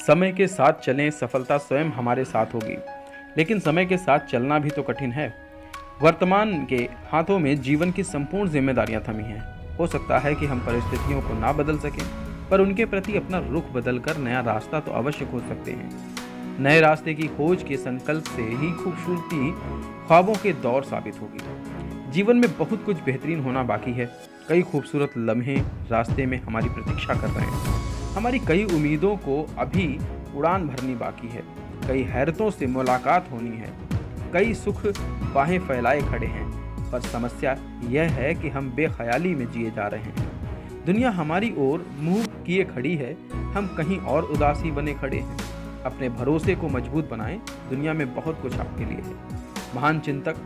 समय के साथ चलें, सफलता स्वयं हमारे साथ होगी। लेकिन समय के साथ चलना भी तो कठिन है। वर्तमान के हाथों में जीवन की संपूर्ण जिम्मेदारियां थमी हैं। हो सकता है कि हम परिस्थितियों को ना बदल सकें, पर उनके प्रति अपना रुख बदलकर नया रास्ता तो अवश्य खोज सकते हैं। नए रास्ते की खोज के संकल्प से ही खूबसूरती ख्वाबों के दौर साबित होगी। जीवन में बहुत कुछ बेहतरीन होना बाकी है। कई खूबसूरत लम्हे रास्ते में हमारी प्रतीक्षा कर रहे हैं। हमारी कई उम्मीदों को अभी उड़ान भरनी बाकी है। कई हैरतों से मुलाकात होनी है। कई सुख बाहें फैलाए खड़े हैं। पर समस्या यह है कि हम बेख्याली में जिए जा रहे हैं। दुनिया हमारी ओर मुंह किए खड़ी है, हम कहीं और उदासी बने खड़े हैं। अपने भरोसे को मजबूत बनाएं, दुनिया में बहुत कुछ आपके लिए है। महान चिंतक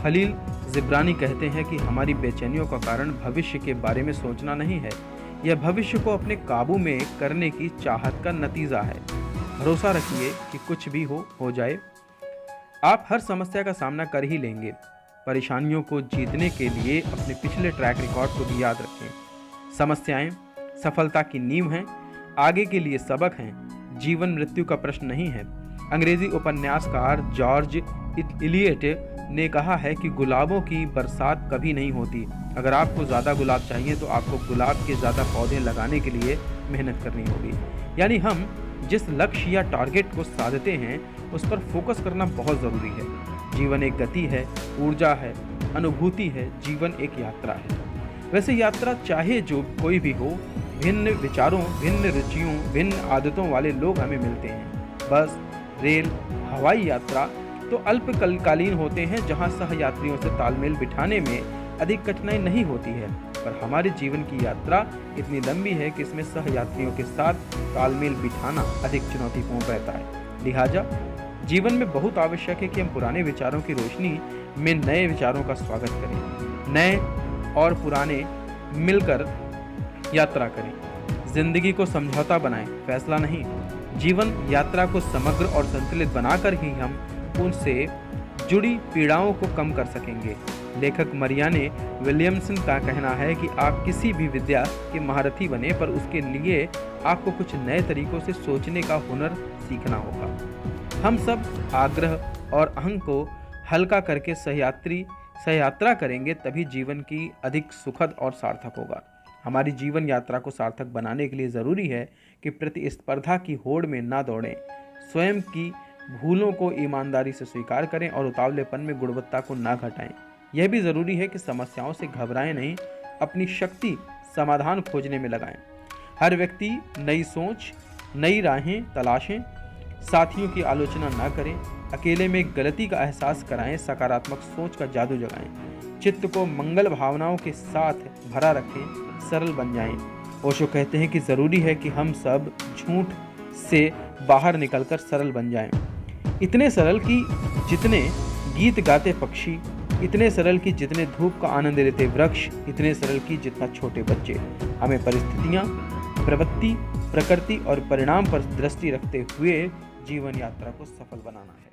खलील जिब्रानी कहते हैं कि हमारी बेचैनियों का कारण भविष्य के बारे में सोचना नहीं है, यह भविष्य को अपने काबू में करने की चाहत का नतीजा है। भरोसा रखिए कि कुछ भी हो जाए, आप हर समस्या का सामना कर ही लेंगे। परेशानियों को जीतने के लिए अपने पिछले ट्रैक रिकॉर्ड को भी याद रखें। समस्याएं सफलता की नींव हैं, आगे के लिए सबक हैं। जीवन मृत्यु का प्रश्न नहीं है। अंग्रेजी उपन्यासकार जॉर्ज इलियट ने कहा है कि गुलाबों की बरसात कभी नहीं होती। अगर आपको ज़्यादा गुलाब चाहिए तो आपको गुलाब के ज़्यादा पौधे लगाने के लिए मेहनत करनी होगी। यानी हम जिस लक्ष्य या टारगेट को साधते हैं उस पर फोकस करना बहुत ज़रूरी है। जीवन एक गति है, ऊर्जा है, अनुभूति है। जीवन एक यात्रा है। वैसे यात्रा चाहे जो कोई भी हो, भिन्न विचारों, भिन्न रुचियों, भिन्न आदतों वाले लोग हमें मिलते हैं। बस, रेल, हवाई यात्रा तो अल्पकालीन होते हैं, जहां सहयात्रियों से तालमेल बिठाने में अधिक कठिनाई नहीं होती है। पर हमारे जीवन की यात्रा इतनी लंबी है कि इसमें सहयात्रियों के साथ तालमेल बिठाना अधिक चुनौतीपूर्ण रहता है। लिहाजा जीवन में बहुत आवश्यक है कि हम पुराने विचारों की रोशनी में नए विचारों का स्वागत करें। नए और पुराने मिलकर यात्रा करें। जिंदगी को समझौता बनाएं, फैसला नहीं। जीवन यात्रा को समग्र और संतुलित बनाकर ही हम उनसे जुड़ी पीड़ाओं को कम कर सकेंगे। लेखक मरियाने विलियमसन का कहना है कि आप किसी भी विद्या के महारथी बने, पर उसके लिए आपको कुछ नए तरीकों से सोचने का हुनर सीखना होगा। हम सब आग्रह और अहंग को हल्का करके सहयात्रा करेंगे, तभी जीवन की अधिक सुखद और सार्थक होगा। हमारी जीवन यात्रा को सार्थक बनाने के लिए ज़रूरी है कि प्रतिस्पर्धा की होड़ में ना दौड़ें। स्वयं की भूलों को ईमानदारी से स्वीकार करें और उतावलेपन में गुणवत्ता को ना घटाएं। यह भी ज़रूरी है कि समस्याओं से घबराएं नहीं, अपनी शक्ति समाधान खोजने में लगाएं। हर व्यक्ति नई सोच, नई राहें तलाशें। साथियों की आलोचना ना करें। अकेले में गलती का एहसास कराएं। सकारात्मक सोच का जादू जगाएं। चित्त को मंगल भावनाओं के साथ भरा रखें। सरल बन जाएं। ओशो कहते हैं कि ज़रूरी है कि हम सब झूठ से बाहर निकलकर सरल बन जाएं। इतने सरल कि जितने गीत गाते पक्षी, इतने सरल कि जितने धूप का आनंद लेते वृक्ष, इतने सरल कि जितना छोटे बच्चे। हमें परिस्थितियाँ, प्रवृत्ति, प्रकृति और परिणाम पर दृष्टि रखते हुए जीवन यात्रा को सफल बनाना है।